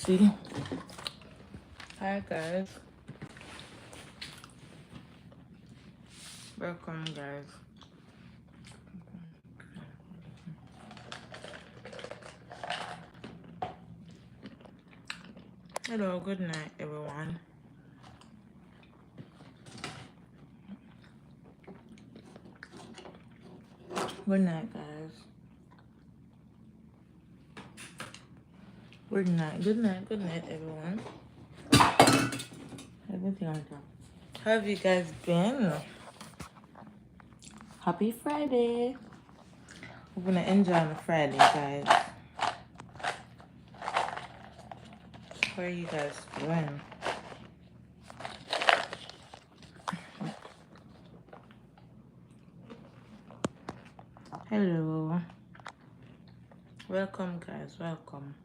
See? Hi guys. Welcome guys. Hello, good night everyone. Good night guys. Good night, everyone. Everything on top. How have you guys been? Happy Friday. We're gonna enjoy the Friday, guys. How are you guys doing? Hello. Welcome guys, welcome.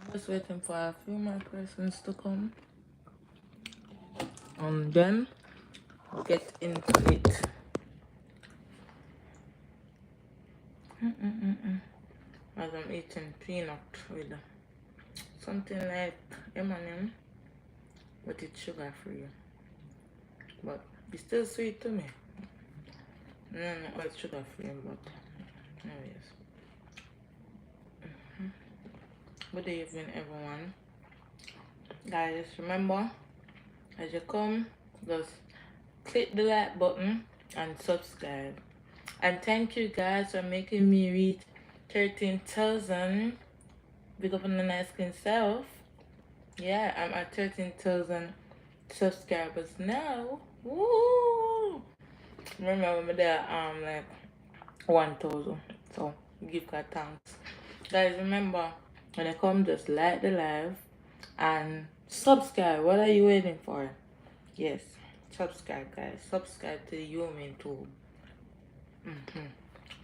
I'm just waiting for a few more persons to come. And then get into it. As I'm eating peanut with something like M&M, but it's sugar free. But it's still sweet to me. No, it's sugar free, but anyways. Good evening, everyone. Guys, remember, as you come, just click the like button and subscribe. And thank you guys for making me reach 13,000. Big up on the nice skin self. Yeah, I'm at 13,000 subscribers now. Woo! Remember when there like 1,000. So give God thanks. Guys, remember when I come, just like the live and subscribe. What are you waiting for? Yes, subscribe guys. Subscribe to the human too.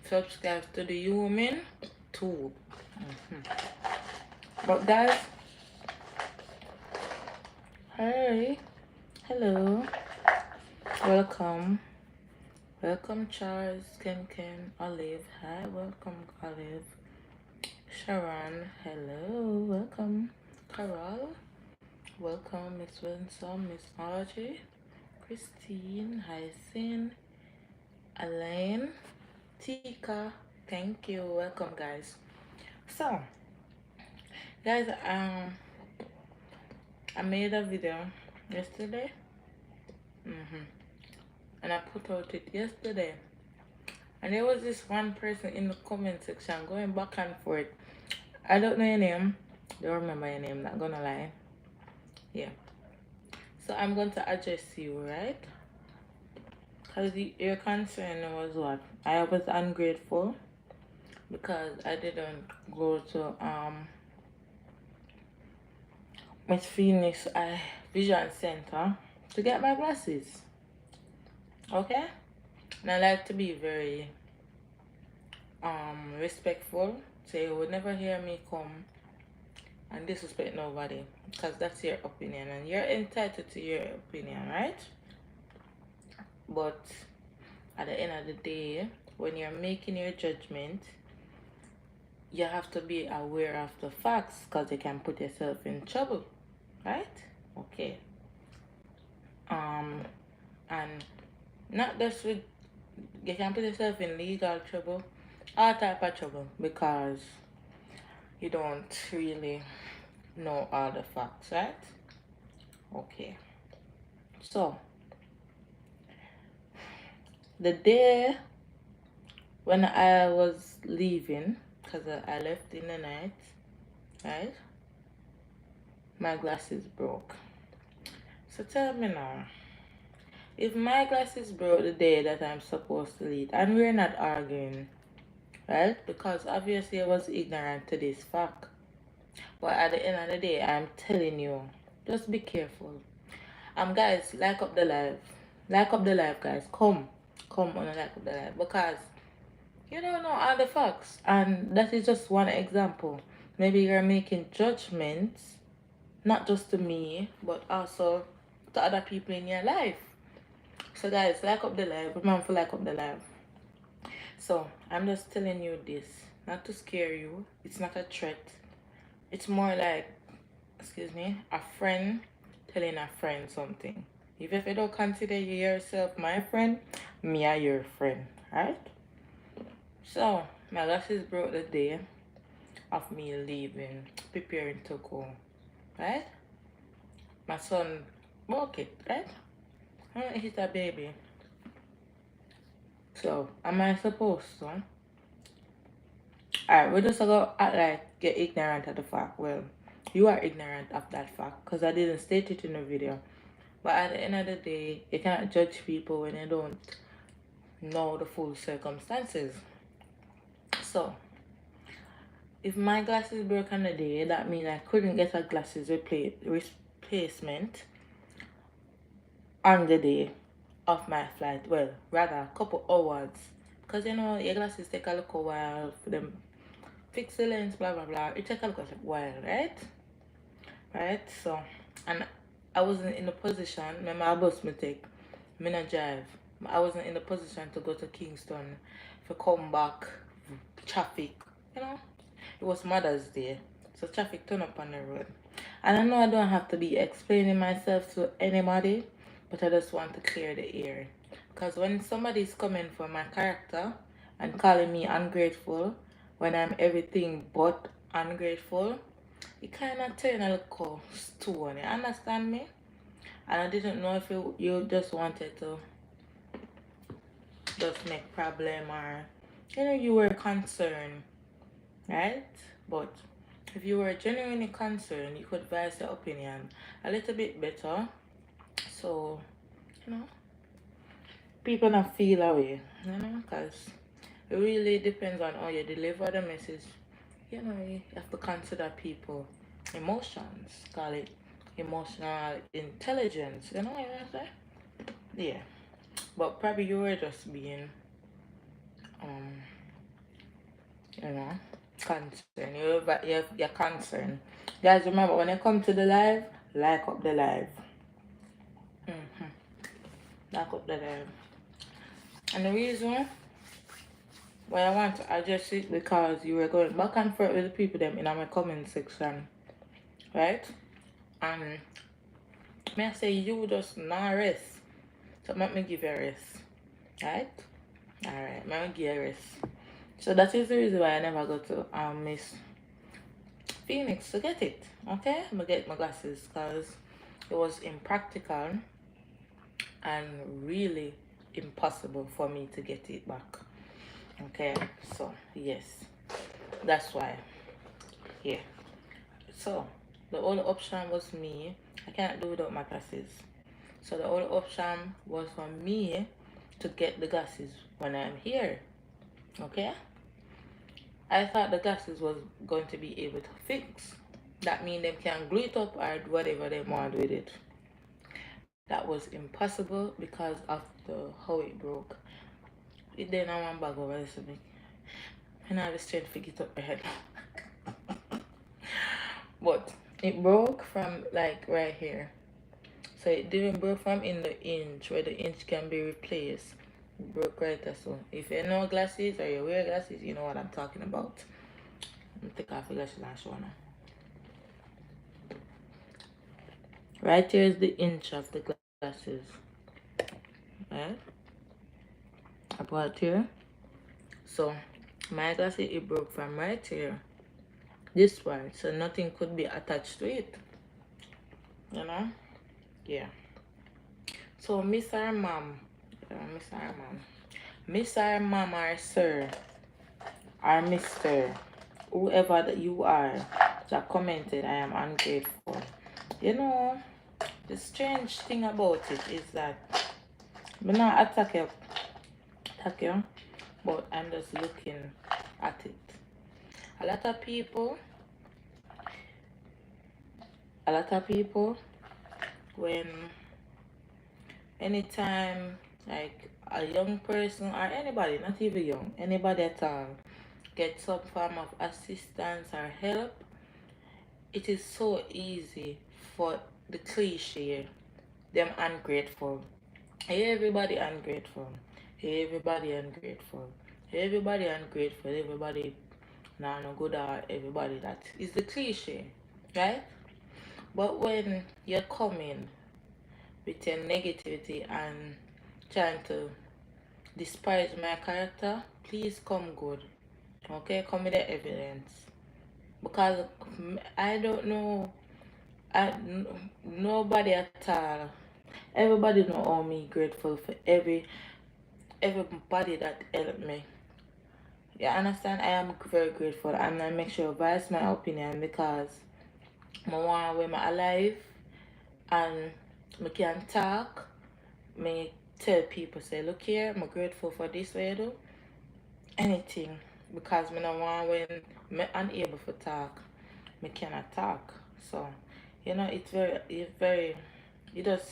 Subscribe to the human too. But guys, hey, hello, welcome Charles, Ken, Olive, hi, welcome Olive, Sharon, hello, welcome Carol, welcome Miss Wilson, Miss Audrey, Christine, Hyacinth, Elaine, Tika, thank you, welcome guys. So guys, I made a video yesterday, and I put out it yesterday, and there was this one person in the comment section going back and forth. I don't know your name, don't remember your name, not gonna lie. Yeah, so I'm going to address you, right? Because your concern was what? I was ungrateful because I didn't go to Miss Phoenix Vision Center to get my glasses. Okay? And I like to be very respectful, so you would never hear me come and disrespect nobody, because that's your opinion and you're entitled to your opinion, right? But at the end of the day, when you're making your judgment, you have to be aware of the facts, because you can put yourself in trouble, right? Okay. And not just with, you can put yourself in legal trouble, all type of trouble, because you don't really know all the facts, right? Okay. So the day when I was leaving, because I left in the night, right? My glasses broke. So tell me now, if my glasses broke the day that I'm supposed to leave, and we're not arguing, right? Because obviously I was ignorant to this fact. But at the end of the day, I'm telling you, just be careful. Guys, like up the live. Like up the live, guys. Come on and like up the live. Because you don't know all the facts. And that is just one example. Maybe you're making judgments, not just to me, but also to other people in your life. So guys, like up the live. Remember to like up the live. So I'm just telling you this, not to scare you. It's not a threat. It's more like, excuse me, a friend telling a friend something. If you don't consider yourself my friend, me are your friend, right? So my glasses broke the day of me leaving, preparing to go, right? My son broke it, right? He's a baby. So am I supposed to? Alright, we're just gonna act like you're ignorant of the fact. Well, you are ignorant of that fact because I didn't state it in the video. But at the end of the day, you cannot judge people when you don't know the full circumstances. So, if my glasses broke on the day, that means I couldn't get a glasses replacement on the day of my flight. Well, rather a couple hours. Because you know, your glasses take a little while for them fix the lens, blah blah blah. It take a little while, right? Right? So, and I wasn't in the position, remember I bus me take, me not drive. I wasn't in the position to go to Kingston to come back, traffic, you know. It was Mother's Day, so traffic turned up on the road. And I know I don't have to be explaining myself to anybody, but I just want to clear the air. Because when somebody's coming for my character and calling me ungrateful when I'm everything but ungrateful, it kind of turn a little stone, you understand me? And I didn't know if you just wanted to just make problem, or you know, you were concerned, right? But if you were genuinely concerned, you could voice your opinion a little bit better, so you know people not feel away, you know, because it really depends on how you deliver the message. You know, you have to consider people emotions, call it emotional intelligence, you know what I say? Yeah, but probably you were just being um you know, concern. You're concerned. Guys, remember when you come to the live, like up the live. Mm-hmm. Like up the live. And the reason why I want to address it because you were going back and forth with the people them in my comment section. Right? And may I say you just not rest. So let me give you a rest. Right? Alright, let me give you a rest. So that is the reason why I never go to Miss Phoenix to get it. Okay? I'm gonna get my glasses because it was impractical and really impossible for me to get it back. Okay? So yes. That's why. Yeah. So the only option was me. I can't do without my glasses. So the only option was for me to get the glasses when I'm here. Okay? I thought the glasses was going to be able to fix. That means they can glue it up or do whatever they want with it. That was impossible because of the how it broke. It then I want bag over this week. And I was trying to figure it up my head. But it broke from like right here. So it didn't break from in the inch where the inch can be replaced. It broke right there. So if you know glasses or you wear glasses, you know what I'm talking about. Let me take off the glasses and show now. Right here is the inch of the glasses. Right? About here. So my glasses it broke from right here. This part. So nothing could be attached to it. You know? Yeah. So Miss or Mom. Miss or Mom. Miss or Mom or Sir or Mr. Whoever that you are that commented I am ungrateful. You know, the strange thing about it is that I'm not attack you, but I'm just looking at it. A lot of people, when anytime like a young person or anybody, not even young, anybody at all, get some form of assistance or help, it is so easy for the cliche, them ungrateful. Hey, everybody ungrateful. Hey, everybody ungrateful. Everybody ungrateful, everybody not no good at everybody. That is the cliche, right? But when you're coming with your negativity and trying to despise my character, please come good. Okay, come with the evidence. Because I don't know, nobody at all. Everybody know how me grateful for everybody that helped me. You understand? I am very grateful, and I make sure to voice my opinion because I want when I'm alive and I can talk. Me tell people say, look here, I'm grateful for this way I do anything because me no want when me unable to talk, me cannot talk. So it's very it just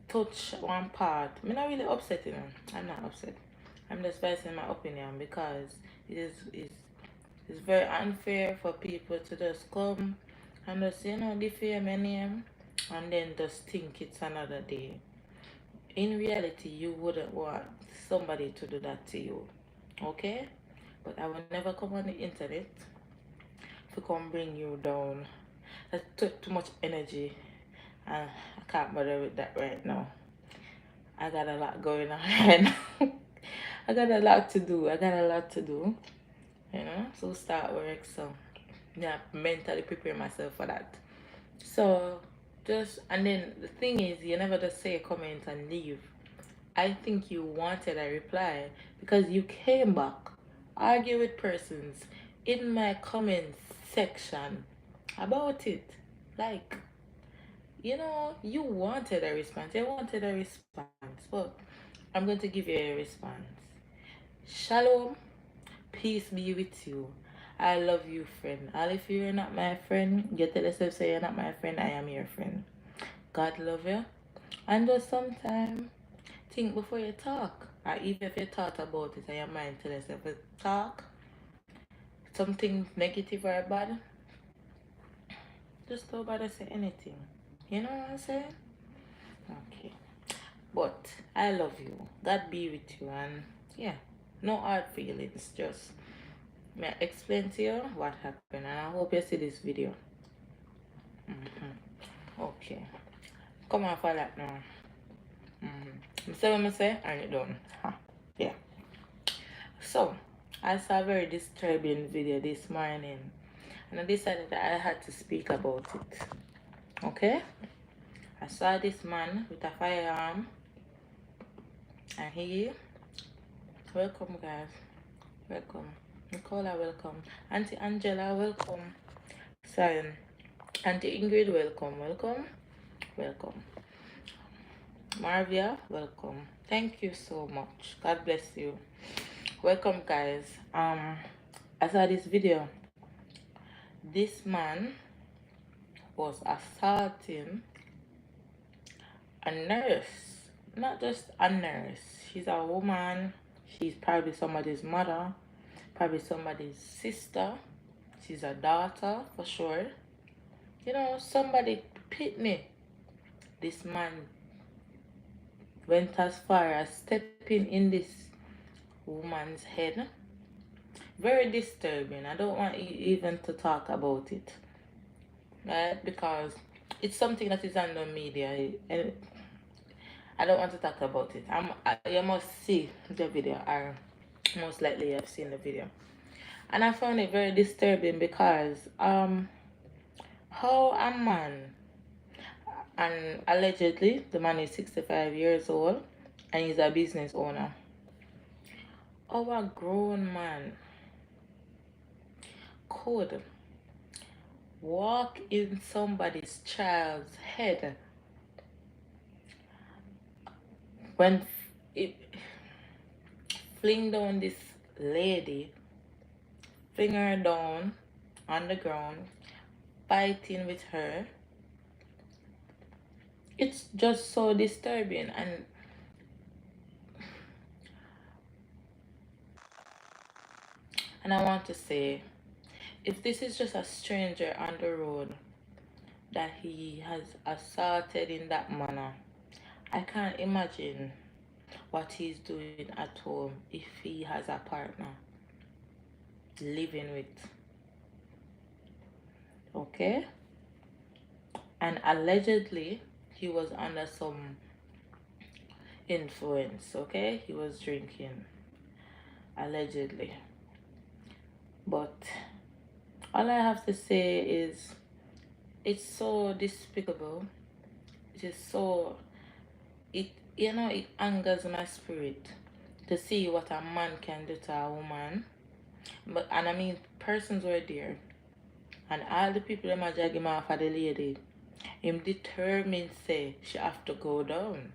touch one part. Me not really upset, I'm not upset. I'm just voicing my opinion because it's very unfair for people to just come and just defame my name and then just think it's another day. In reality, you wouldn't want somebody to do that to you, okay? But I will never come on the internet to come bring you down. That took too much energy, and I can't bother with that right now. I got a lot going on right now. I got a lot to do. So start work. So yeah, mentally prepare myself for that. So just and then the thing is, you never just say a comment and leave. I think you wanted a reply because you came back, argue with persons in my comment section about it. Like, you wanted a response. You wanted a response. But I'm going to give you a response. Shalom, peace be with you. I love you, friend. And if you're not my friend, you tell yourself, say you're not my friend, I am your friend. God love you. And just sometimes think before you talk. Or even if you thought about it and your mind tell yourself to talk, something negative or bad, just don't bother say anything. You know what I'm saying? Okay. But I love you. God be with you, and yeah, no hard feelings. Just may I explain to you what happened, and I hope you see this video. Okay. Come on for that now. So what I say, and it done. Yeah. So I saw a very disturbing video this morning, and I decided that I had to speak about it. Okay? I saw this man with a firearm, and welcome guys, welcome. Nicola, welcome. Auntie Angela, welcome. Sorry, Auntie Ingrid, welcome. Marvia, welcome. Thank you so much. God bless you. Welcome guys. I saw this video. This man was assaulting a nurse. Not just a nurse. She's a woman. She's probably somebody's mother, probably somebody's sister. She's a daughter for sure. Somebody pitney. This man went as far as stepping in this woman's head. Very disturbing. I don't want even to talk about it, right? Because it's something that is on the media, and I don't want to talk about it. You must see the video, or most likely you've seen the video. And I found it very disturbing because how a man, and allegedly the man is 65 years old and he's a business owner. How a grown man could walk in somebody's child's head when it fling down this lady, fling her down on the ground, fighting with her. It's just so disturbing. And I want to say, if this is just a stranger on the road that he has assaulted in that manner, I can't imagine what he's doing at home if he has a partner living with. Okay? And allegedly, he was under some influence. Okay? He was drinking. Allegedly. But all I have to say is it's so despicable. It is so, it it angers my spirit to see what a man can do to a woman. But and I mean persons were there and all the people that drag him off of the lady. Him determined say she have to go down.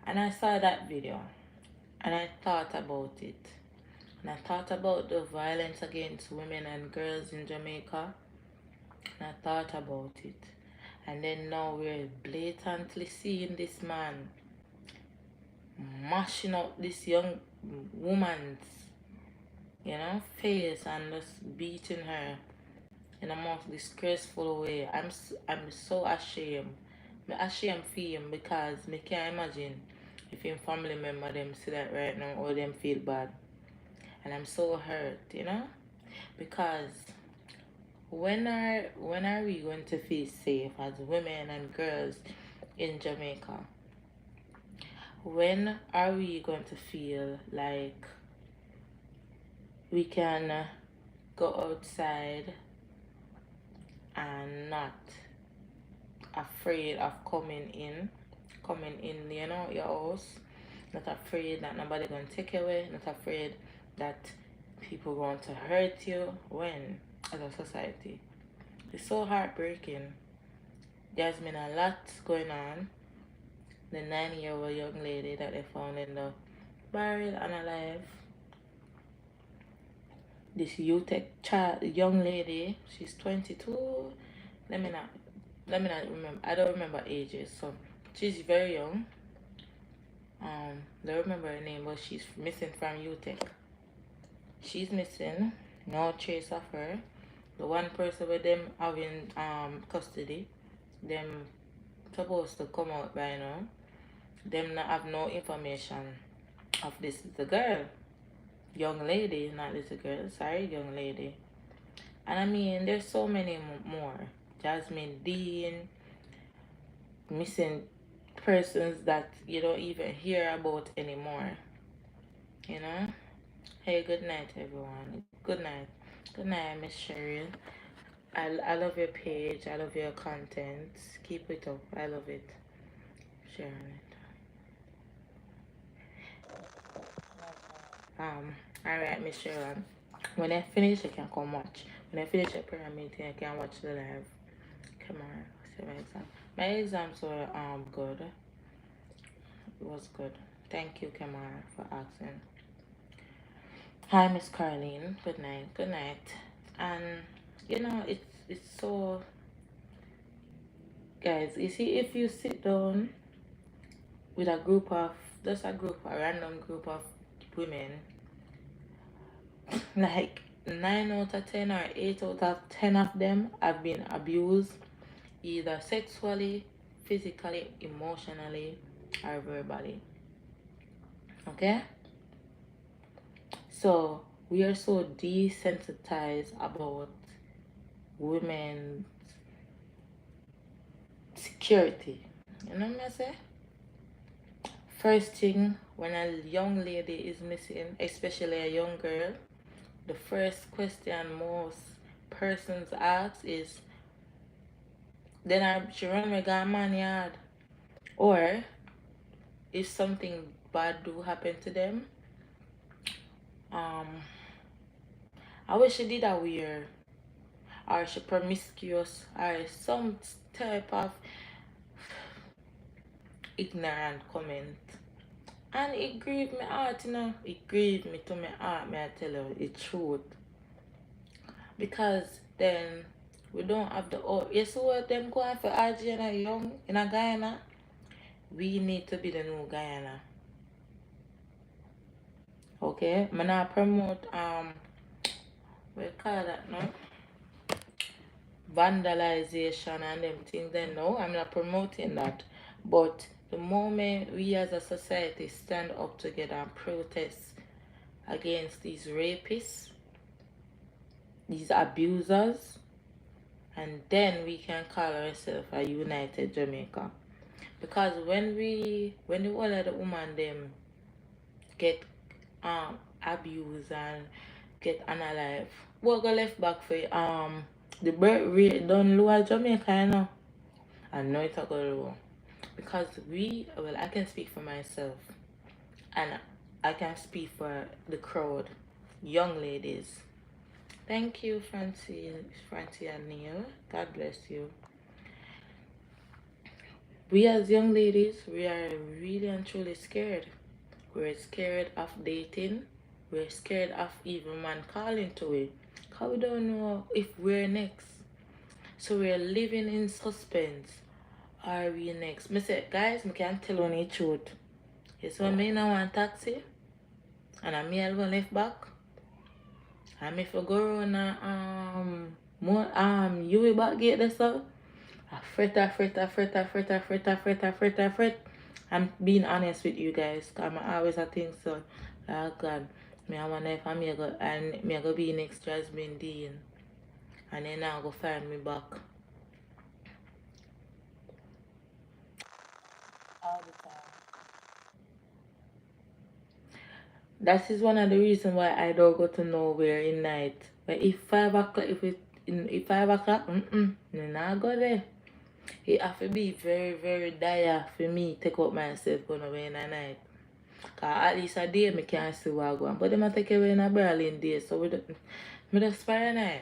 And I saw that video and I thought about it. And I thought about the violence against women and girls in Jamaica. And I thought about it. And then now we're blatantly seeing this man mashing up this young woman's, face and just beating her in a most disgraceful way. I'm so ashamed. I'm ashamed for him because I can't imagine if him family member them see that right now or them feel bad. And I'm so hurt, because when are we going to feel safe as women and girls in Jamaica? When are we going to feel like we can go outside and not afraid of coming in, your house, not afraid that nobody gonna take you away, not afraid that people going to hurt you when as a society. It's so heartbreaking. There's been a lot going on. The 9-year-old young lady that they found in the barrel unalive. This young lady, she's 22. Let me not remember. I don't remember ages, so she's very young. Don't remember her name, but she's missing from UTEC. She's missing. No trace of her. The one person with them having custody, them supposed to come out by now. Them not have no information of this little girl. Young lady, not little girl. Sorry, young lady. And I mean, there's so many more. Jasmine Dean, missing persons that you don't even hear about anymore. Hey, good night, everyone. Good night. Good night, Miss Cheryl. I love your page. I love your content. Keep it up. I love it. Sharing it. Alright, Miss Cheryl. When I finish, I can come watch. When I finish a prayer meeting, I can watch the live. Come on. See my exam. My exams were good. It was good. Thank you, Kamara, for asking. Hi, Miss Carlene. Good night. Good night. And it's so, guys. You see, if you sit down with a random group of women, like 9 out of 10 or 8 out of 10 of them have been abused, either sexually, physically, emotionally, or verbally. Okay? So we are so desensitized about women's security. You know what I say? First thing, when a young lady is missing, especially a young girl, the first question most persons ask is, then she run me gone man yard? Or if something bad do happen to them, I wish she did a weird, or she promiscuous, or some type of ignorant comment. And it grieved my heart, It grieved me to my heart, may I tell you the truth. Because then we don't have the you see what them going for RG and a young in a Guyana? We need to be the new Guyana. Okay? I'm not promote what you call that now? Vandalization and them things then no, I'm not promoting that. But The moment we as a society stand up together and protest against these rapists, these abusers, and then we can call ourselves a united Jamaica. Because when the whole of the woman them get abused and get unalive, we go left back for the birth rate done lower Jamaica, you know. I know it's a go low. Because I can speak for myself and I can speak for the crowd, young ladies. Thank you, Francie and Neil. God bless you. We as young ladies, we are really and truly scared. We're scared of dating. We're scared of even man calling to it. Because we don't know if we're next. So we're living in suspense. Are we next? Me say, guys, I can't tell on the truth. Yes, when me now want taxi, and I me alone left back, and if I go around you back gate there so, I fret. I'm being honest with you guys, cause I always I think so. Oh God, me I wonder if I go be next Jasmine Dean, and then I'll go find me back. All the time. That is one of the reasons why I don't go to nowhere in night. But if 5 o'clock, if 5 o'clock, me not go there. It have to be very, very dire for me take out myself going away in the night. Cause at least a day me can see what I go on. But them a take away in a Berlin day, so me just paranoid.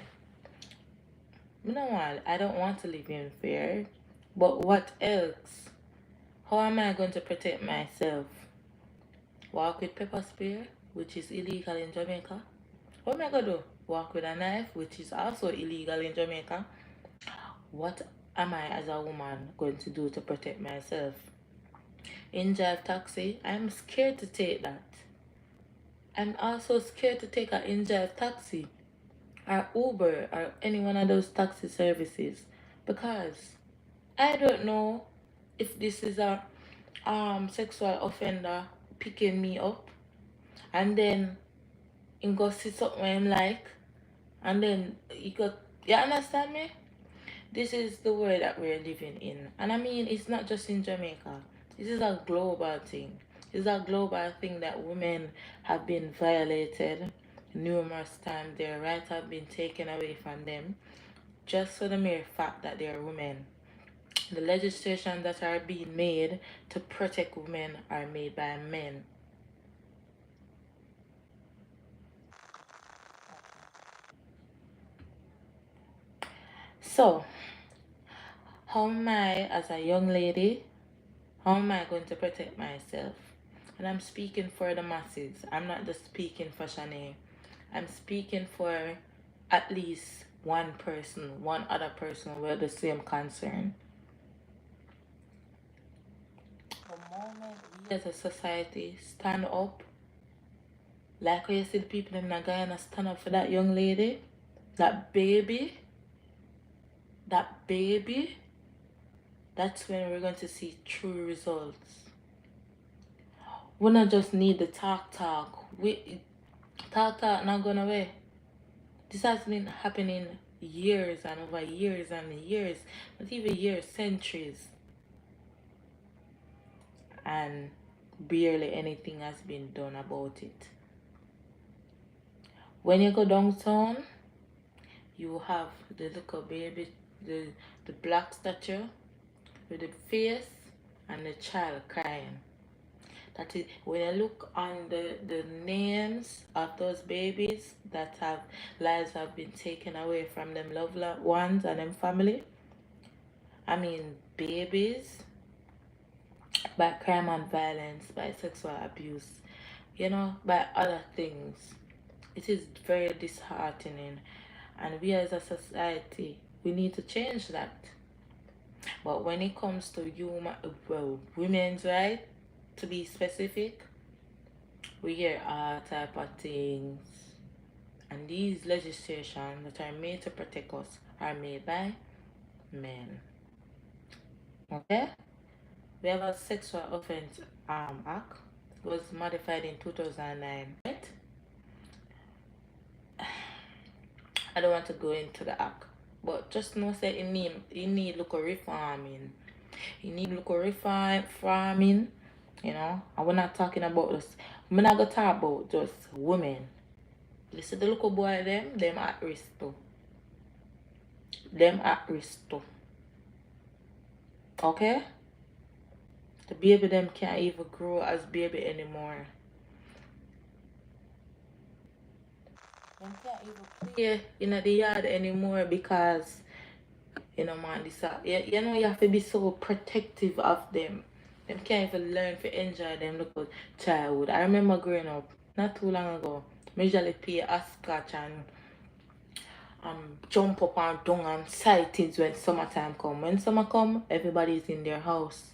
I don't want to live in fear. But what else? How am I going to protect myself? Walk with pepper spray, which is illegal in Jamaica. What am I gonna do? Walk with a knife, which is also illegal in Jamaica. What am I as a woman going to do to protect myself? In drive taxi, I'm scared to take that. I'm also scared to take an in drive taxi or Uber or any one of those taxi services because I don't know if this is a sexual offender picking me up and then he go see something I'm like and then you understand me? This is the world that we're living in. And I mean, it's not just in Jamaica. This is a global thing. It's a global thing that women have been violated numerous times. Their rights have been taken away from them just for the mere fact that they're women. The legislation that are being made to protect women are made by men. So, how am I, as a young lady, how am I going to protect myself? And I'm speaking for the masses. I'm not just speaking for Shanae. I'm speaking for at least one person, one other person with the same concern. The moment we as a society stand up, like how you see the people in Guyana stand up for that young lady, that baby, that's when we're going to see true results. We not just need the talk. Talk not going away. This has been happening years and over years and years, not even years, centuries. And barely anything has been done about it. When you go downtown, you have the little baby, the black statue with the face and the child crying. That is when you look on the names of those babies that have lives have been taken away from them loved ones and them family. I mean babies by crime and violence, by sexual abuse, by other things. It is very disheartening, and we as a society we need to change that. But when it comes to women's right, to be specific, we hear all type of things, and these legislations that are made to protect us are made by men. Okay? We have a sexual offense act. It was modified in 2009, right? I don't want to go into the act, but just know say it need local reforming. You need local farming, you know. And we're not talking about just we're not gonna talk about just women. You see the little boy them at risk too. Them at risk too. Okay? The baby them can't even grow as baby anymore. Them can't even play in the yard anymore because man, you know you have to be so protective of them. Them can't even learn to enjoy them local childhood. I remember growing up not too long ago. I usually play a scratch and jump up and down and sightings when summertime come. When summer come, everybody's in their house.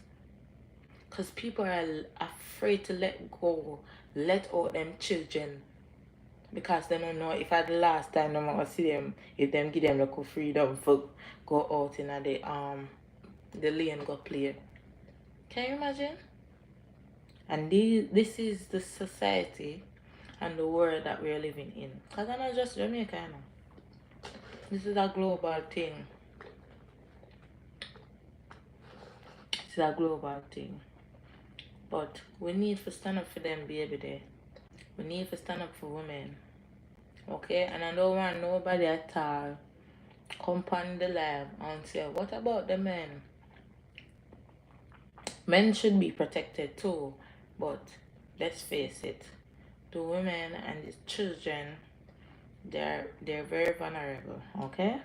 Because people are afraid to let out them children. Because they don't know if at the last time they gonna see them, if them give them like freedom for go out in the lane go play. Can you imagine? And this is the society and the world that we're living in. Because I'm not just Jamaica, you know. This is a global thing. It's a global thing. But we need to stand up for them, baby. There. We need to stand up for women. Okay? And I don't want nobody at all come on the live and say, what about the men? Men should be protected too. But let's face it, the women and the children, they're very vulnerable. Okay?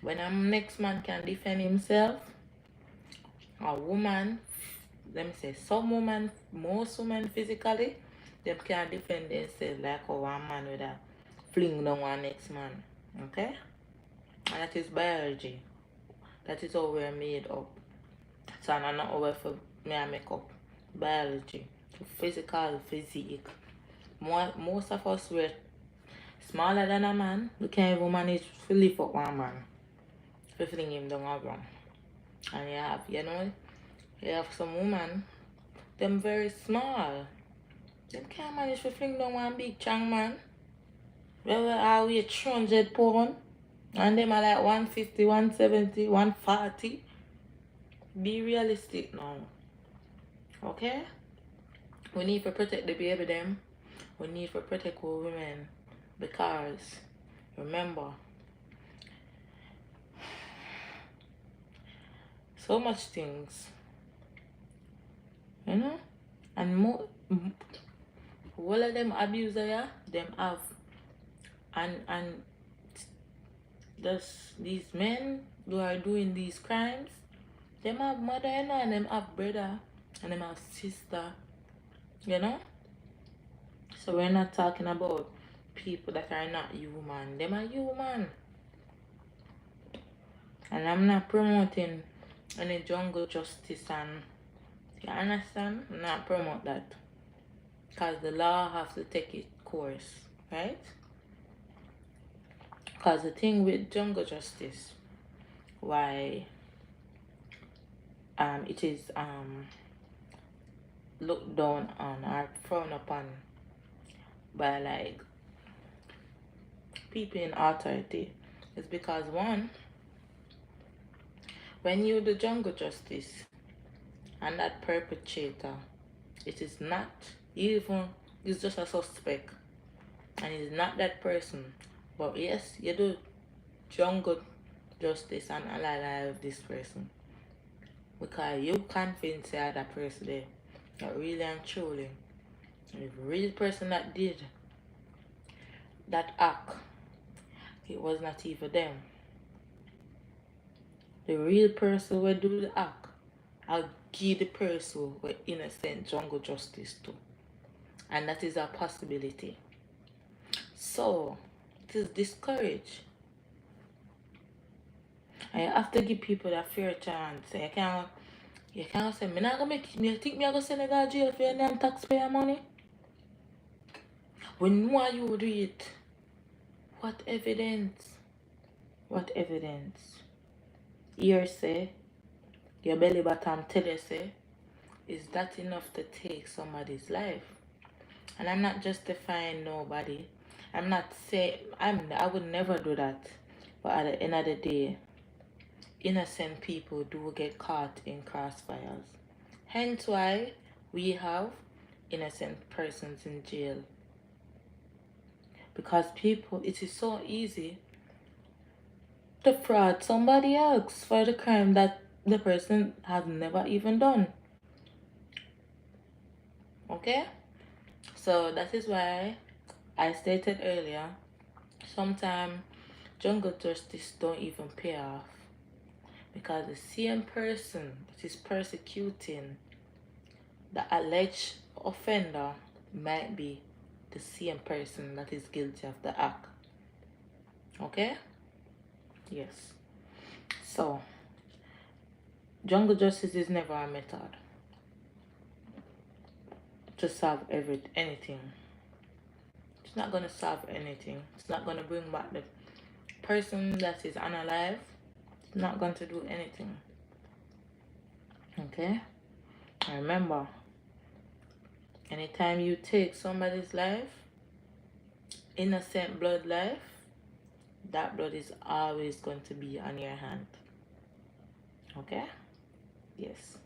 When a next man can defend himself, a woman, let me say, most women physically, them can defend themselves like how one man with a fling down one next man. Okay? And that is biology. That is how we're made up. So I'm not over for me and make up. Biology. Physical, physique. Most of us were smaller than a man. We can't even manage to lift up one man. To fling him down a ground. And you have some women, them very small. Them can't manage to fling down one big chang man. Well, I weigh 300 pounds. And them are like 150, 170, 140. Be realistic now. Okay? We need to protect the baby them. We need to protect our women. Because, remember, so much things. You know? And all of them abuser, yeah, them have. And these men who are doing these crimes, them have mother, you know, and them have brother, and them have sister, you know. So we're not talking about people that are not human. Them are human. And I'm not promoting any jungle justice, and you understand? I'm not promote that. Because the law has to take its course, right? Because the thing with jungle justice, why it is looked down on or frowned upon by like people in authority is because one, when you do jungle justice and that perpetrator, it is not even, it's just a suspect and it's not that person. But yes, you do jungle justice and alive this person because you convince the other person there that really and truly the real person that did that act, it was not even them. The real person will do the act, I'll give the person with innocent jungle justice too. And that is a possibility. So it is discouraged. And you have to give people a fair chance. You can't say, me not gonna make it. You think me I go Senegal jail for your damn taxpayer money? When why you do it? What evidence? What evidence? Hearsay. your belly bottom tell you say, is that enough to take somebody's life? And I'm not justifying nobody. I'm not saying I would never do that. But at the end of the day, innocent people do get caught in crossfires. Hence why we have innocent persons in jail. Because people, it is so easy to fraud somebody else for the crime that the person has never even done. Okay? So that is why I stated earlier, sometimes jungle justice don't even pay off. Because the same person that is persecuting the alleged offender might be the same person that is guilty of the act. Okay? Yes. So, jungle justice is never a method to solve anything. It's not going to solve anything. It's not going to bring back the person that is unalive. It's not going to do anything. Okay? And remember, anytime you take somebody's life, innocent blood life, that blood is always going to be on your hand. Okay? Yes.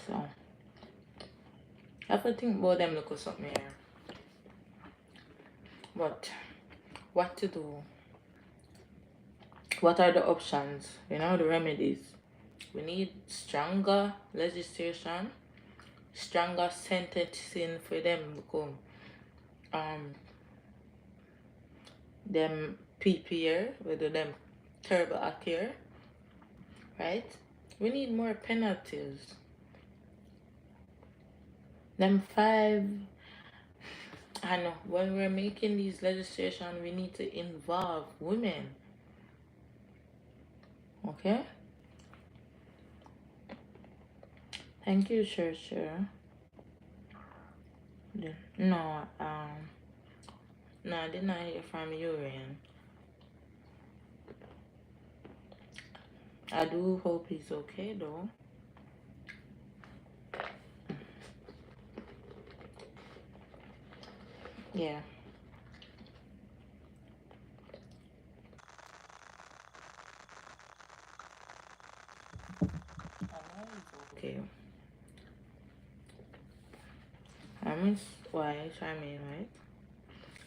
So, I have to think about them look or something here. But what to do? What are the options? You know, the remedies. We need stronger legislation, stronger sentencing for them become them people here, whether them terrible act here, right? We need more penalties. Them 5, I know, when we're making these legislation, we need to involve women. Okay? Thank you, sure. No, no, I did not hear from you, Ryan. I do hope he's okay, though. Yeah. Okay. I miss why I mean, right?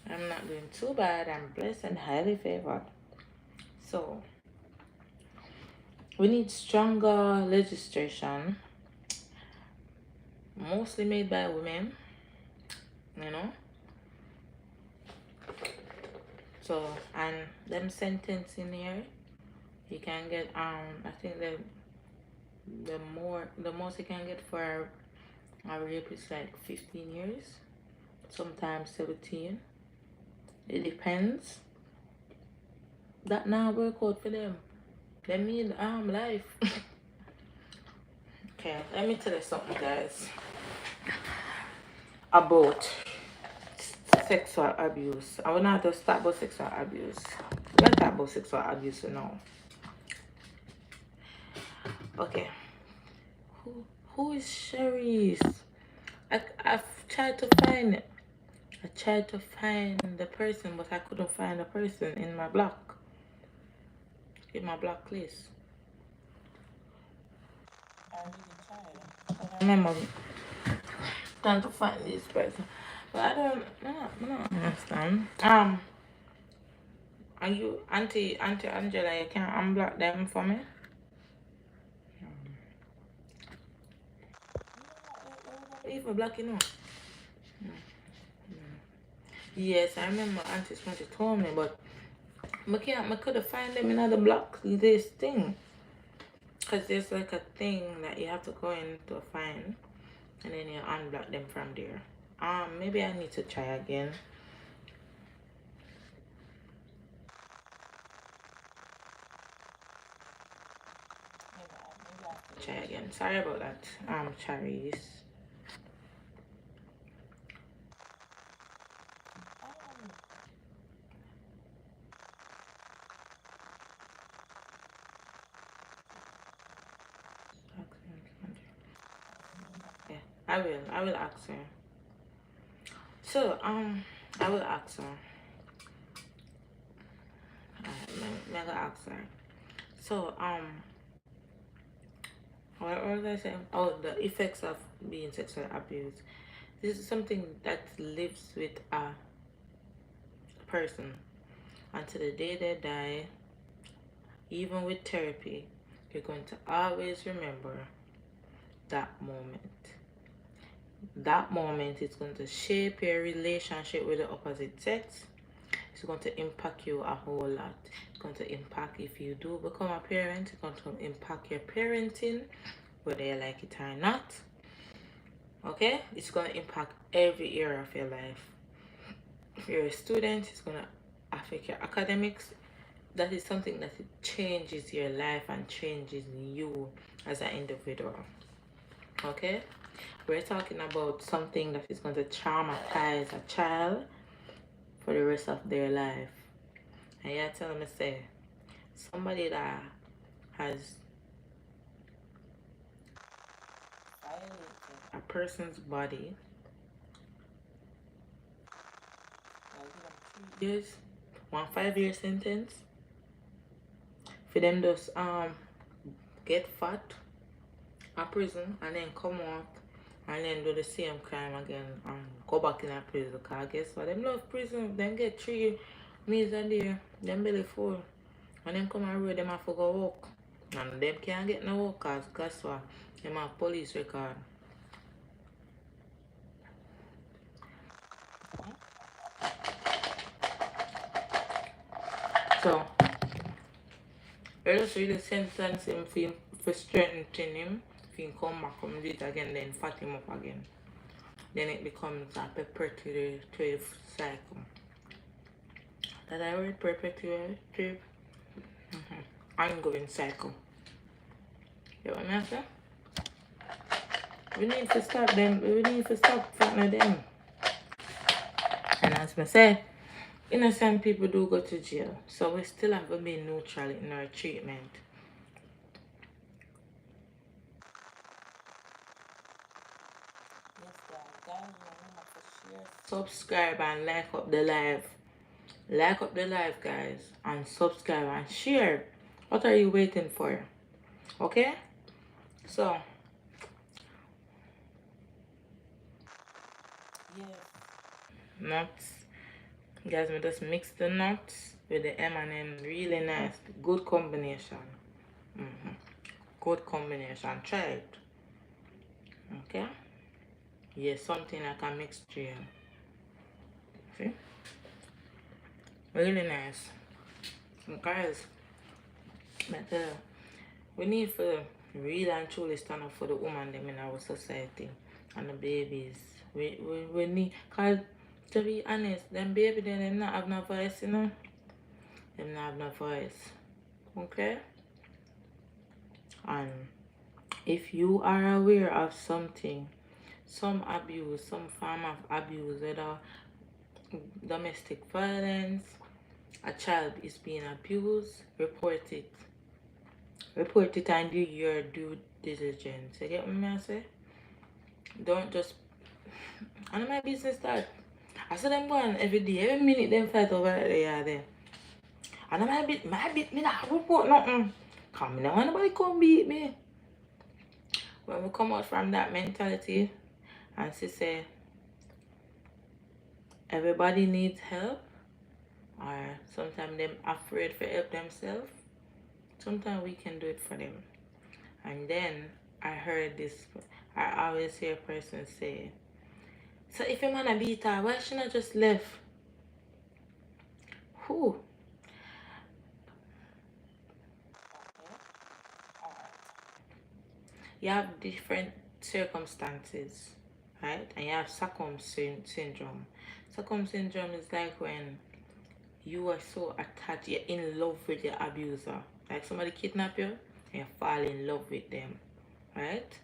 I'm not doing too bad. I'm blessed and highly favored. So, we need stronger legislation, mostly made by women, you know. So, and them sentencing here, you can get I think the most you can get for a rape is like 15 years, sometimes 17. It depends. That now work out for them. They need life. Okay, let me tell you something, guys, about sexual abuse. I will not just talk about sexual abuse. We're gonna talk about sexual abuse now. Okay. Who is Cherise? I've tried to find it. I tried to find the person, but I couldn't find the person in my block. In my block list. I really tried. I remember trying to find this person. But I don't understand. Are you Auntie Angela, you can unblock them for me? Even block you know. Yes, I remember Auntie Smarty told me, but I could have find them in other block this thing. Cause there's like a thing that you have to go in to find and then you unblock them from there. Maybe I need to try again. Maybe I have to try again. Sorry about that. Cherries. I will ask her. So, I will ask her. I will ask her. So, what was I saying? Oh, the effects of being sexually abused. This is something that lives with a person until the day they die. Even with therapy, you're going to always remember that moment. That moment is going to shape your relationship with the opposite sex. It's going to impact you a whole lot. It's going to impact if you do become a parent. It's going to impact your parenting, whether you like it or not. Okay? It's going to impact every area of your life. If you're a student, it's going to affect your academics. That is something that it changes your life and changes you as an individual. Okay? We're talking about something that is going to traumatize a child for the rest of their life. And you're telling me, say, somebody that has violated a person's body, 3 years, 5-year sentence, for them just get fat in prison and then come out and then do the same crime again and go back in a prison. Because guess what? Them love prison. Them get 3 meals a day. Them belly full. And them come and road, them have to go walk. And them can't get no work because guess what? Them have police record. So, they just really sentence him for strengthening him. If he come back, come do it again, then fat him up again. Then it becomes a perpetuative cycle. That I word perpetuative ongoing cycle. You know what I say? We need to stop them. We need to stop fighting them. And as I say, innocent people do go to jail. So we still have to be neutral in our treatment. Subscribe and like up the live. Like up the live, guys. And subscribe and share. What are you waiting for? Okay? So, yes. Nuts. Guys, we just mix the nuts with the M&M. Really nice. Good combination. Good combination. Try it. Okay? Yes, something like a mixture. See? Really nice. Guys, but we need to really and truly stand up for the woman them in our society and the babies. We need, cause to be honest, them baby them not have no voice, you know. Them not have no voice. Okay? And if you are aware of something, some abuse, some form of abuse, whether domestic violence, a child is being abused, report it. Report it and do your due diligence. You get what I say? Don't just. I know my business that. I saw them going every day, every minute them fight over there. There. I know my bit, me not report nothing. Come, no want nobody come beat me. When we come out from that mentality and she say, everybody needs help, or sometimes them afraid to help themselves, sometimes we can do it for them. And then I heard this, I always hear a person say, so if your man a beat her, why should I just left? Who? You have different circumstances, right? And you have Stockholm syndrome. Stockholm syndrome is like when you are so attached, you're in love with your abuser. Like somebody kidnap you, and you fall in love with them, right?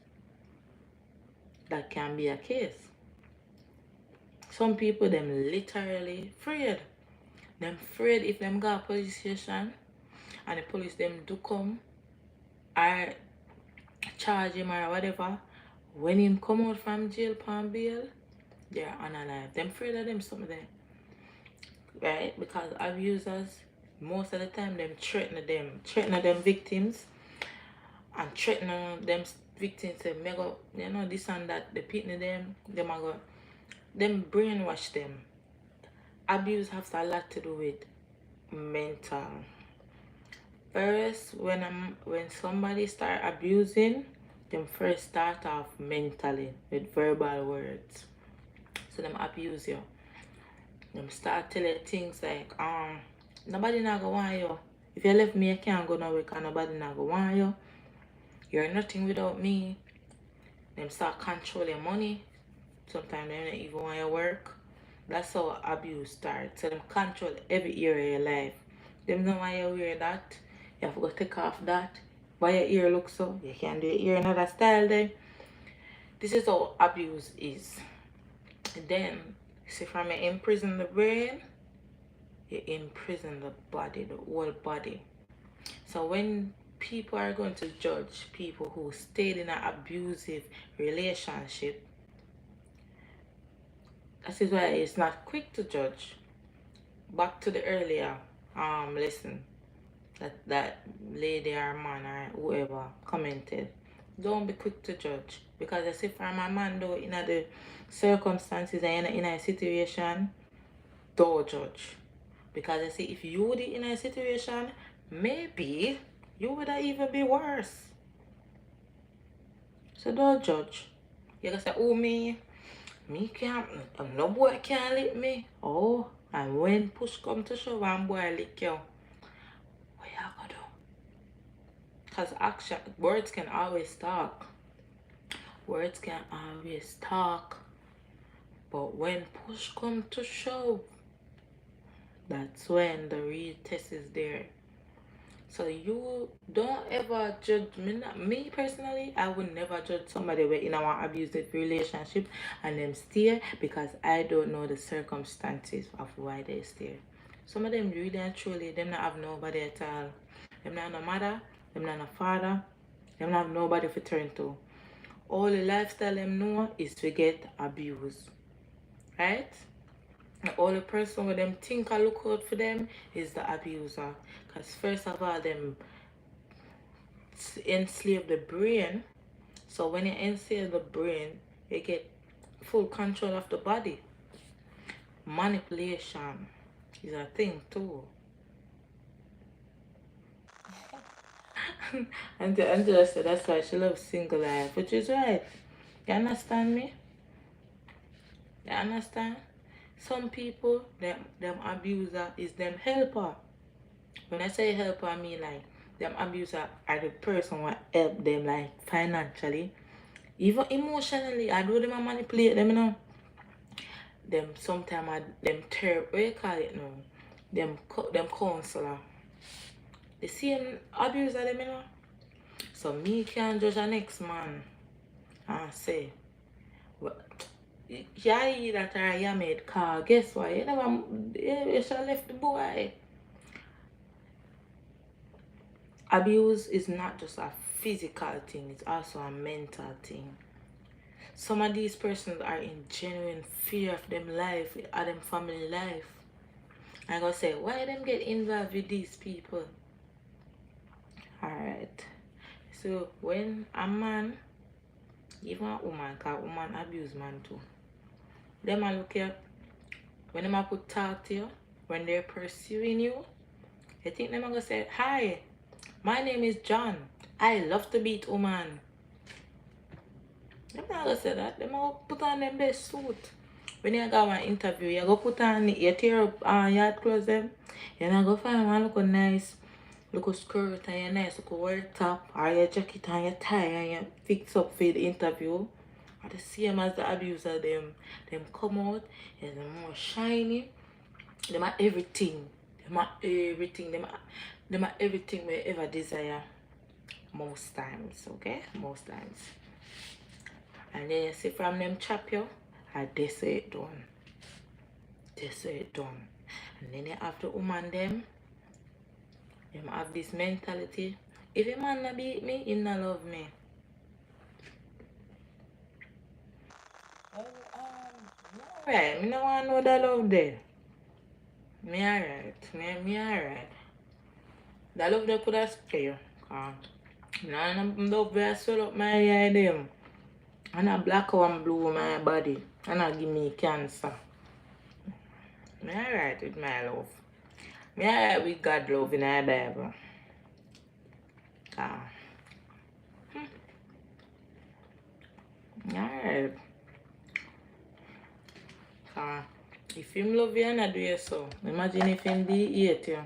That can be a case. Some people, them literally afraid. Them afraid if them go to police station and the police them do come or charge him or whatever, When him come out from jail upon bail, they're unalive. Them afraid of them some of them. Right? Because abusers, most of the time them threaten them victims and threaten them victims say mega this and that, the pitney them are go them brainwash them. Abuse has a lot to do with mental. First, when somebody start abusing, them first start off mentally with verbal words. So them abuse you. Them start telling things like, nobody not gonna want you. If you left me, I can't go nowhere because nobody not gonna want you. You're nothing without me. Them start controlling money. Sometimes they don't even want your work. That's how abuse starts. So them control every area of your life. Them know why you wear that. You have to go take off that. Why your ear look so? You can't do your ear another style then. This is how abuse is. And then, see, from you imprison the brain, you imprison the body, the whole body. So when people are going to judge people who stayed in an abusive relationship, that is why it's not quick to judge. Back to the earlier lesson that lady or man or whoever commented. Don't be quick to judge. Because I say from a man though in the circumstances and in a situation, don't judge. Because I say if you would in a situation, maybe you would even be worse. So don't judge. You can say, oh me can't, no boy can't lick me. Oh, and when push come to shove, one boy lick you. What you gonna do? Because action, words can always talk. Words can always talk. But when push come to shove, that's when the real test is there. So you don't ever judge me. Me personally, I would never judge somebody we're in our abusive relationship and them stay because I don't know the circumstances of why they stay. Some of them really and truly, them not have nobody at all. Them not no mother, them not no father, them not have nobody to turn to. All the lifestyle them know is to get abused. Right? The only person with them think I look out for them is the abuser. Because first of all, them enslave the brain. So when you enslave the brain, you get full control of the body. Manipulation is a thing too. And Angela said that's why she loves single life, which is right. You understand me? You understand? Some people, them abuser is them helper. When I say helper, I mean like them abuser are the person who help them like financially, even emotionally. I do them manipulate them, you know. Them sometimes them what you call it now? Them counselor. The same abuser them, you know. So me can't judge a next man and say, well, yeah, that I made car. Guess what? You should have left the boy. Abuse is not just a physical thing, it's also a mental thing. Some of these persons are in genuine fear of them life, of them family life. I gotta say, why them get involved with these people? Alright. So when a man, even a woman, cause woman abuse man too. Them a look at when them a put talk to you, when they're pursuing you, you think them a gonna say, hi, my name is John. I love to beat woman. Them not gonna say that. Them gonna put on them best suit. When you go an interview, you go put on you tear up yard clothes them. You not go find one look nice, look skirt and your nice look wear top or your jacket and your tie and you fix up for the interview. Or the same as the abuser them. Them come out, and them more shiny. Them are everything. Them are everything. Them are everything we ever desire. Most times, okay? Most times. And then you see from them chop you, and they say it done. They say it done. And then you have the woman them have this mentality. If a man not beat me, he not love me. alright. Me no want to know that love there. Me alright. Me alright. That love there could have spray you. Now love where I swell up my eye them. And a black and blue my body. And I give me cancer. Me alright with my love. Me alright with God love in our Bible. Alright. If him love you and I do you so, imagine if him be hate you.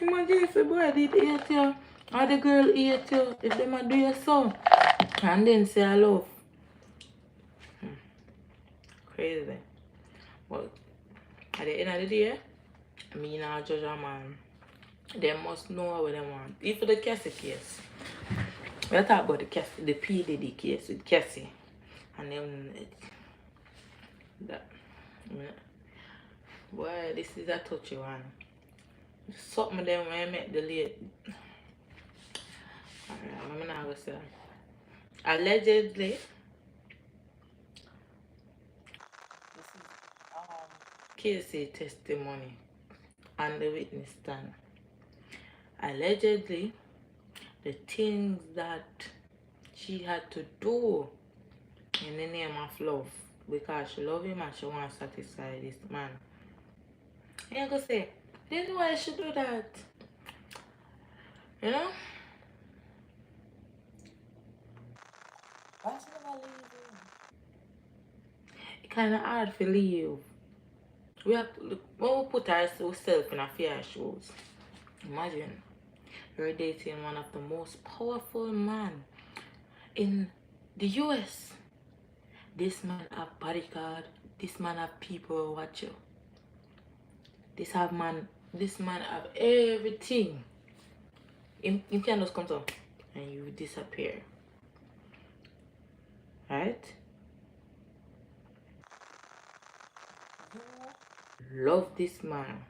Imagine if the boy did hate you or the girl hate you, if them a do you so and then say I love. Crazy. But at the end of the day, me not judge a man. They must know what they want. If the Cassie case, we talk about the P. Diddy case with Cassie. And then that boy, this is a touchy one. Something them when I met the late. Alright, I'm not gonna say. Allegedly, this is Casey testimony and the witness stand. Allegedly, the things that she had to do in the name of love because she love him and she want to satisfy this man. And you go say, didn't know why she do that. You know? Why she never leave him? It's kind of hard to leave. We have to look, when we put ourselves in a fear shoes. Imagine you're dating one of the most powerful men in the US. This man have bodyguard. This man have people watch you. This man have everything. You can just come to and you disappear. Right? You love this man.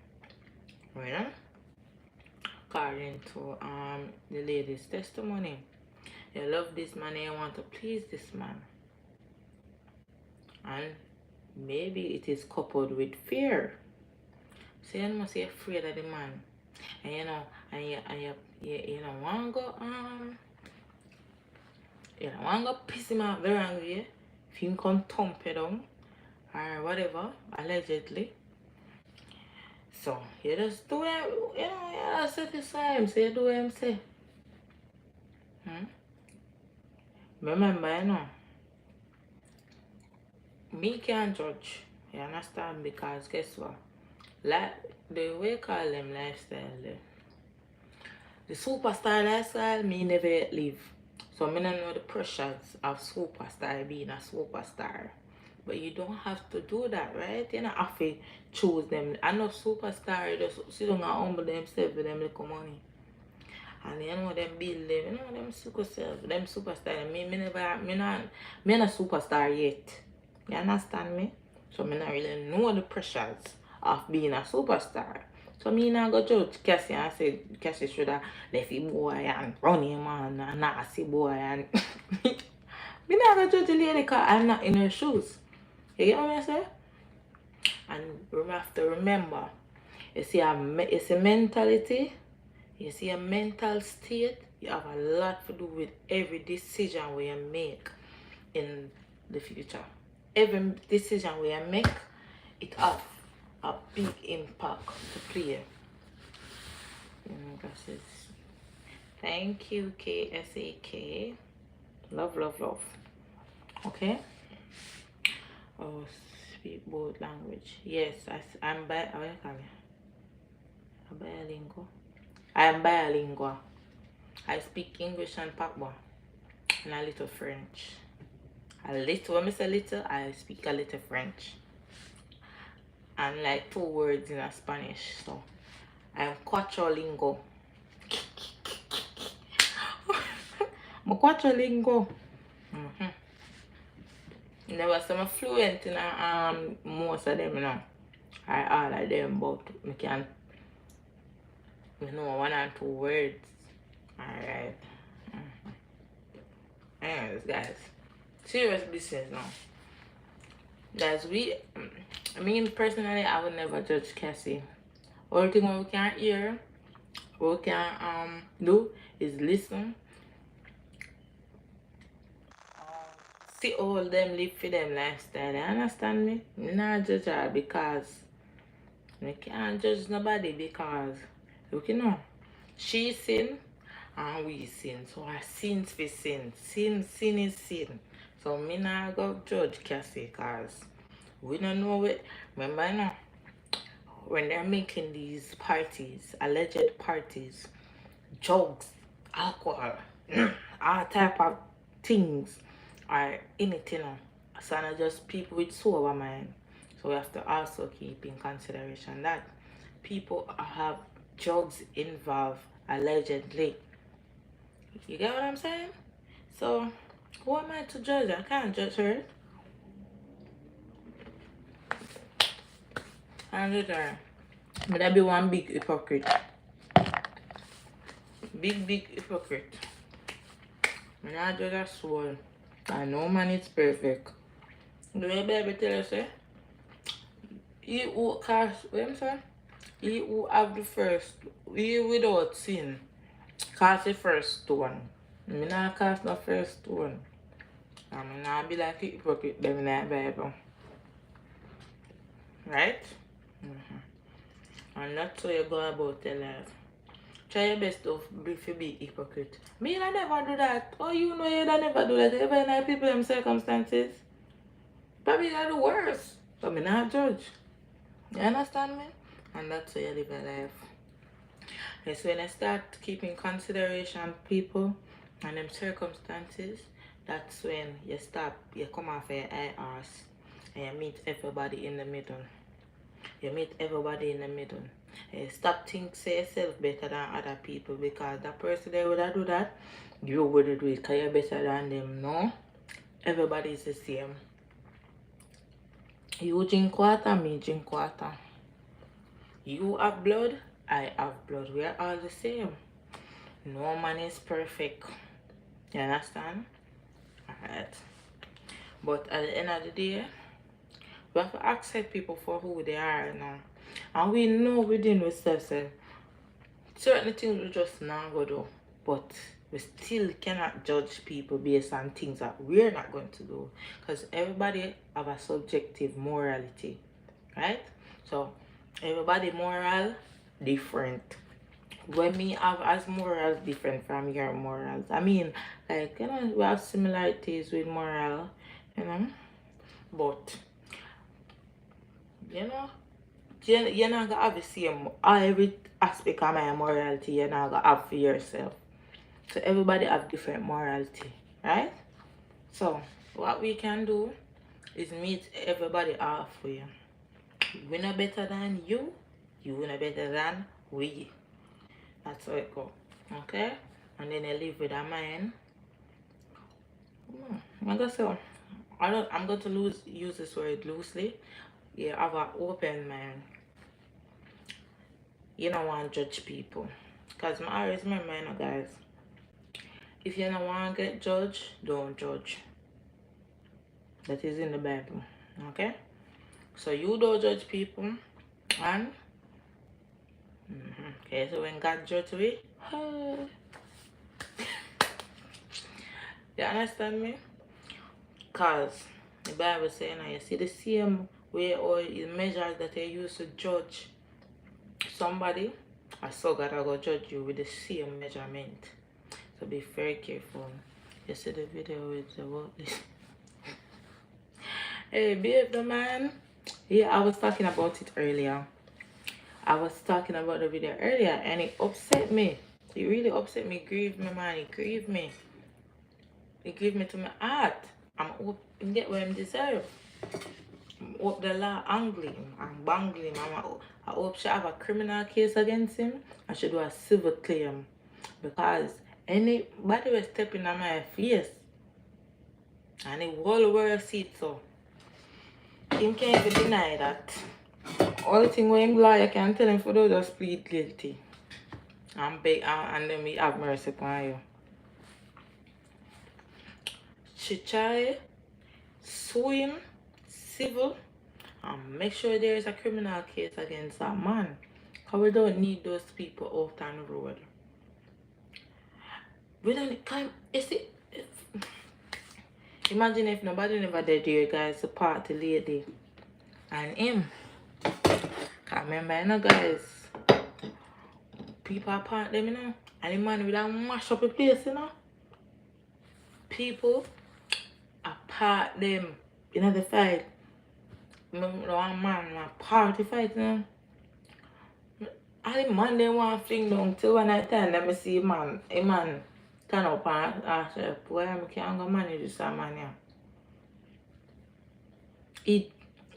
Right? According to the lady's testimony. You love this man and you want to please this man. And maybe it is coupled with fear. So you must be afraid of the man. And you know, you don't want to go you don't want to go piss him off the wrong way. If he come thump you down or whatever, allegedly. So you just do it, you know, you just satisfy him, so you do what him say. Remember, you know, me can't judge, you understand? Because guess what? Like the way call them lifestyle, the superstar lifestyle, me never yet live. So I don't know the pressures of superstar being a superstar. But you don't have to do that, right? You don't have to choose them. I know superstar just sit down and humble themselves with them little money. And you know them build them, you know them superstar. Me not superstar yet. You understand me? So I don't really know the pressures of being a superstar. So me not go judge Cassie and say Cassie should have left him boy and run him and a nasty boy and me not go judge the lady because I'm not in her shoes. You get what I say? And we have to remember, it's a mentality, you see a mental state, you have a lot to do with every decision we make in the future. Every decision we make, it have a big impact to play. Thank you, KSAK. Love, love, love. Okay? Oh, speak both language. Yes, I'm bilingual. I'm bilingual. I speak English and Patois and a little French. When I say little, I speak a little French. And like 2 words in a Spanish. So I'm quattrolingo. I'm quattrolingo. Never say I'm fluent in most of them, you know. All of them, but I can know 1 or 2 words. Alright. Anyways, guys. Serious business now. That's I mean, personally, I would never judge Cassie. Only thing we can hear, what we can do is listen, see all them live for them lifestyle. You understand me? Me not judge her because we can't judge nobody because you know she sin and we sin. So our sins for sin. Sin is sin. So me not go judge Cassie because we don't know it. Remember now, when they're making these parties, alleged parties, drugs, alcohol, all type of things are in it, you know. So not just people with sober mind. So we have to also keep in consideration that people have drugs involved allegedly. You get what I'm saying? So who am I to judge? I can't judge her. I can't judge her. But I be one big hypocrite. Big hypocrite. I'm not judge a soul. And no man is perfect. The way Bible tell us, he who cast, what am say? He who have the first, he without sin, cast the first stone. Me not cast the first stone. I'm not be like a hypocrite them in that Bible. Right? And that's how you go about your life. Try your best to be hypocrite. Me, I never do that. Oh, you know you never do that. Ever in people in circumstances. Probably are the worst. But me not judge. You understand me? And that's how you live your life. Yes, when I start keeping consideration people and them circumstances, that's when you come off your high horse and you meet everybody in the middle. You meet everybody in the middle. Stop say yourself better than other people because that person they would do that, you would do it because you're better than them. No, everybody is the same. You drink water, me drink water. You have blood, I have blood. We are all the same. No man is perfect. You understand? Alright. But at the end of the day, we have to accept people for who they are now. And we know within ourselves certain things we just not go do. But we still cannot judge people based on things that we're not going to do. Because everybody have a subjective morality. Right? So everybody moral different. When me have as morals different from your morals. I mean, like, you know, we have similarities with moral, you know. But you know, you're not gonna have the same every aspect of my morality you're not gonna have for yourself. So everybody have different morality, right? So what we can do is meet everybody half for you. We're not better than you, you're not better than we. That's how it go. Okay? And then you live with a mind. I'm going to use this word loosely. You have an open mind. You don't want to judge people. Because I always remember, you know, guys, if you don't want to get judged, don't judge. That is in the Bible. Okay? So you don't judge people. And okay, so when God judge we, you understand me? Because the Bible says, you know, you see the same way or measures that you use to judge somebody, I saw God I go judge you with the same measurement. So be very careful. You see the video with about this. Hey, babe, the man. Yeah, I was talking about it earlier. I was talking about the video earlier and it upset me. It really upset me, grieved me, man. It grieved me. It grieved me to my heart. I'm hope get what I deserve. I hope the law angle him and bangle him. I hope she have a criminal case against him. I should do a civil claim. Because anybody was stepping on my face and the whole world see it, so him can't even deny that. All the thing when him lawyer can tell him for those just plead guilty and beg and then we have mercy upon you. She try sue him, civil, and make sure there is a criminal case against that man. Because we don't need those people out on the road. We don't come. Imagine if nobody never did you guys support the lady and him. Can't remember, you know, guys. People apart them, you know. And the man will mash up the place, you know. People apart them. You know the fight. Remember one man, a party fight, you know. And the man they want to fling down till one night time, let me see a man turn up and ask, boy, I can't go manage this man here.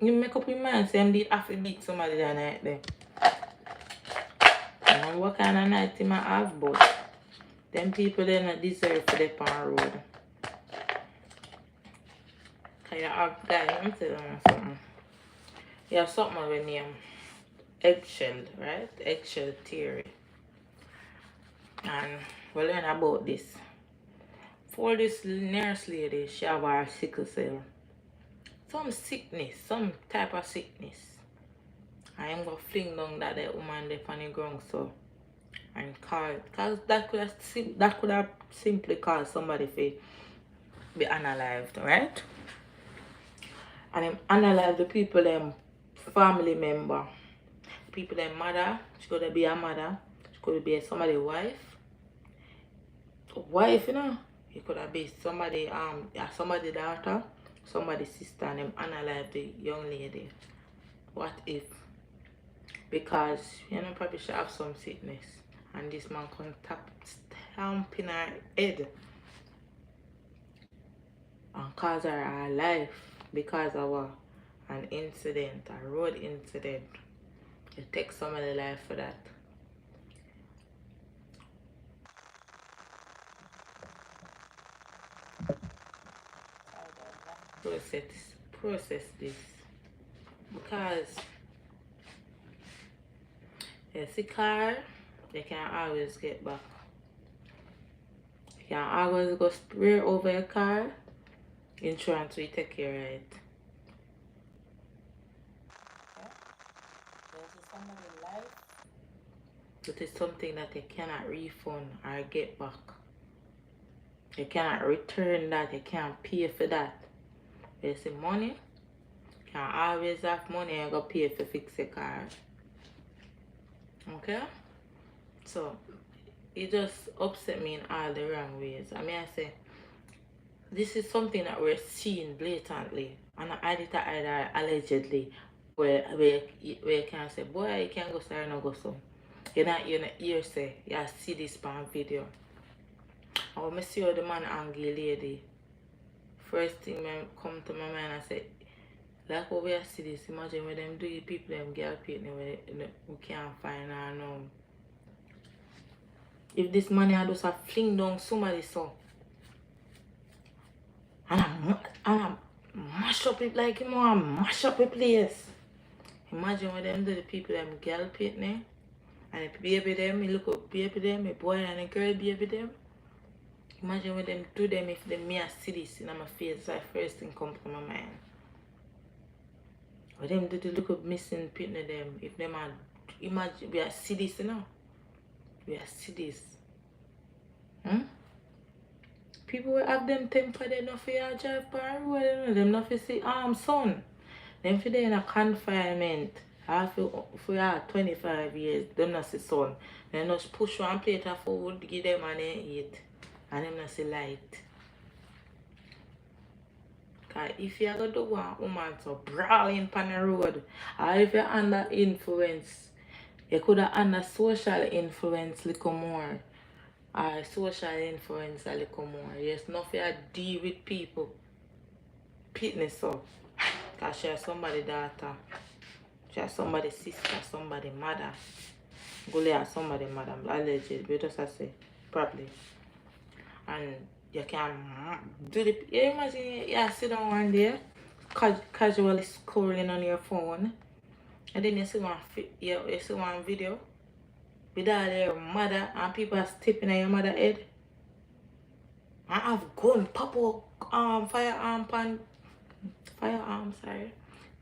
You make up your mind, say him did have to beat somebody that night there. I don't know what kind of night he might have, but them people they not deserve for the on road. Cause you have guys, I'm telling you something. You have something with name eggshell, right? Eggshell theory. And we learn about this. For this nurse lady, she have her sickle cell. Some sickness, some type of sickness. I am gonna fling down that the woman there on the ground so and call it. Cause that could have simply caused somebody to be unalived, right? And him unalive the people them family member. People them mother, she could be a mother, she could be somebody's wife. Wife, you know. It could have been somebody somebody's daughter, somebody's sister, and them unalive the young lady. What if? Because you know probably she have some sickness and this man can stamp in her head and cause her life because of an incident, a road incident. You take somebody's life for that. Process this because you see car, you can't always get back. You can't always go spray over your car. Insurance will take care of it. It is something that you cannot refund or get back. You cannot return that, you can't pay for that. You see money, you can't always have money and go pay for fix your car. Okay? So it just upset me in all the wrong ways. I mean I say this is something that we're seeing blatantly and either allegedly where you can say, boy, you can't go so or not go so. You're not hear say, you see this on video. And when I see how the man angry lady, first thing come to my mind, I said, like what we see this, imagine when them do it, people them girl people we can't find her now. If this money I just have fling down somebody so and I mash up it like him want mash up the place. Imagine when them do the people them girl pitney and the baby them, you look up baby them, a boy and a girl baby them. Imagine when them do them if them me see this in my face, that first thing come to my mind. When them do the look up missing pitney them, if them are imagine we are see this, you know. We are see this. People will have them temper, they not for your drive by the road, you know. Them not for see son. Them for they in a confinement. For your 25 years, them not see son. They just push one plate of food, give them and they eat. And them not see light. Cause if you go to one woman so brawling on the road, or if you're under influence, you could have under social influence little more. Or social influence a little more. Yes, not for deal with people. Pitness so. Cause she has somebody's daughter. She has somebody's sister, somebody's mother. Gully has somebody's mother. Alleged, but just I say, probably. And you can do the. You imagine you sit down one day, casually scrolling on your phone, and then you see one video with all your mother and people are stepping on your mother head. I have gun pop up firearm pan Firearm, sorry.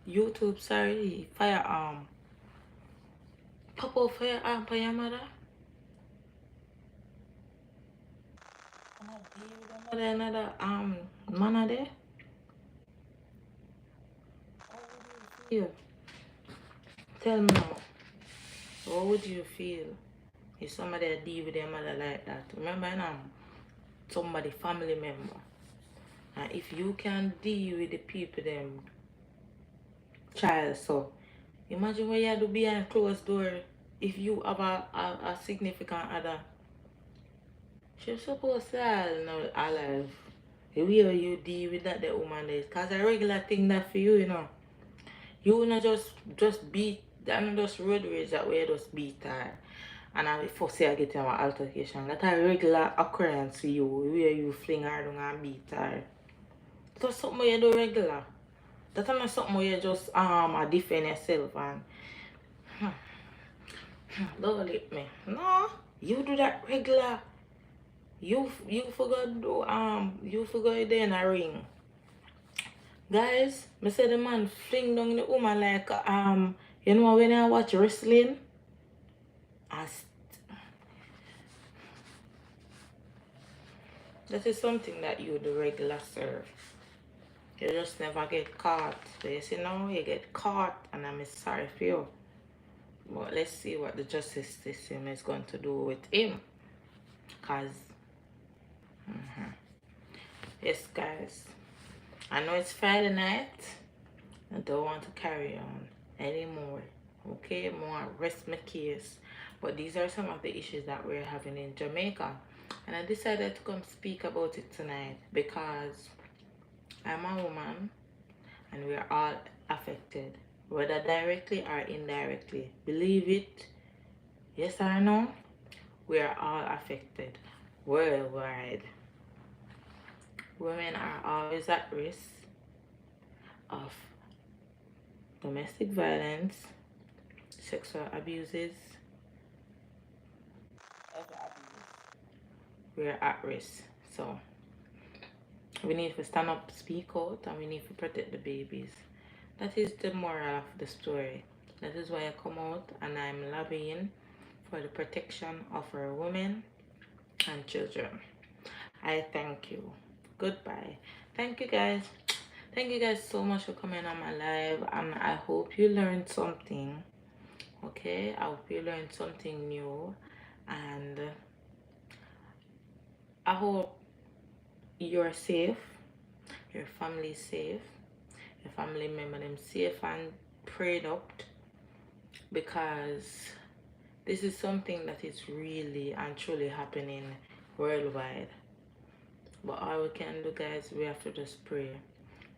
YouTube, sorry. Firearm. Pop out firearm for your mother. Another man there. You tell me now. What would you feel if somebody deal with their mother like that? Remember now, somebody family member. And if you can deal with the people them child, so imagine what you do behind closed door if you have a significant other. She's supposed to alive. The way you deal with that the woman is. Cause a regular thing that for you, you know. You not just beat that not just road rage that way just beat her. And I first say I get an altercation. That's a regular occurrence for you, where you fling her down and beat her. That's something you do regular. That's not something where you just defend yourself and don't let me. No, you do that regular. You forgot do you forgot there in a ring. Guys, me say the man fling down the woman like you know when I watch wrestling? That is something that you do regular, sir. You just never get caught. So you see now you get caught and I'm sorry for you. But let's see what the justice system is going to do with him. Cause yes guys, I know it's Friday night. I don't want to carry on anymore. Okay, more rest my case. But these are some of the issues that we're having in Jamaica. And I decided to come speak about it tonight because I'm a woman and we're all affected, whether directly or indirectly. Believe it, yes or no, we are all affected worldwide. Women are always at risk of domestic violence, sexual abuses, we're at risk. So we need to stand up, speak out, and we need to protect the babies. That is the moral of the story. That is why I come out and I'm lobbying for the protection of our women and children. I thank you. Goodbye. Thank you guys. Thank you guys so much for coming on my live, and I hope you learned something. Okay, I hope you learned something new, and I hope you're safe, your family is safe, your family member them safe and prayed up, because this is something that is really and truly happening worldwide. But all we can do, guys, we have to just pray.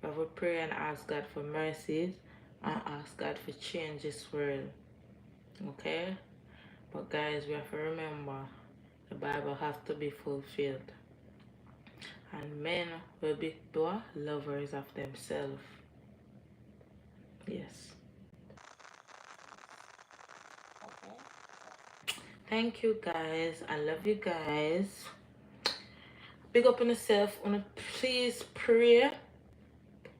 We have to pray and ask God for mercies and ask God for change this world. Okay? But guys, we have to remember the Bible has to be fulfilled. And men will be lovers of themselves. Yes. Okay. Thank you guys. I love you guys. Big up on yourself. Please pray.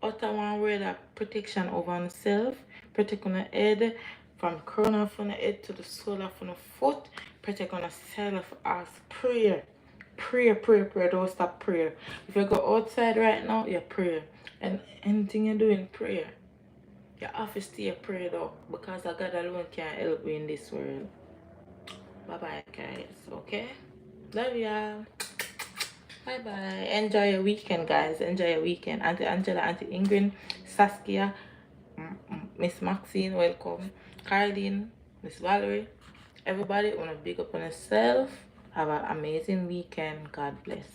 Utter one word of protection over yourself. Protect on the head. From crown of the head to the sole of the foot. Protect on yourself as prayer. Pray. Don't stop prayer. If you go outside right now, you pray. And anything you do in prayer, you have to stay prayed up, because God alone can help you in this world. Bye bye guys. Okay? Love y'all. Bye bye. Enjoy your weekend, guys. Enjoy your weekend. Auntie Angela, Auntie Ingrid, Saskia, Miss Maxine, welcome. Caroline, Miss Valerie. Everybody wanna big up on yourself. Have an amazing weekend. God bless.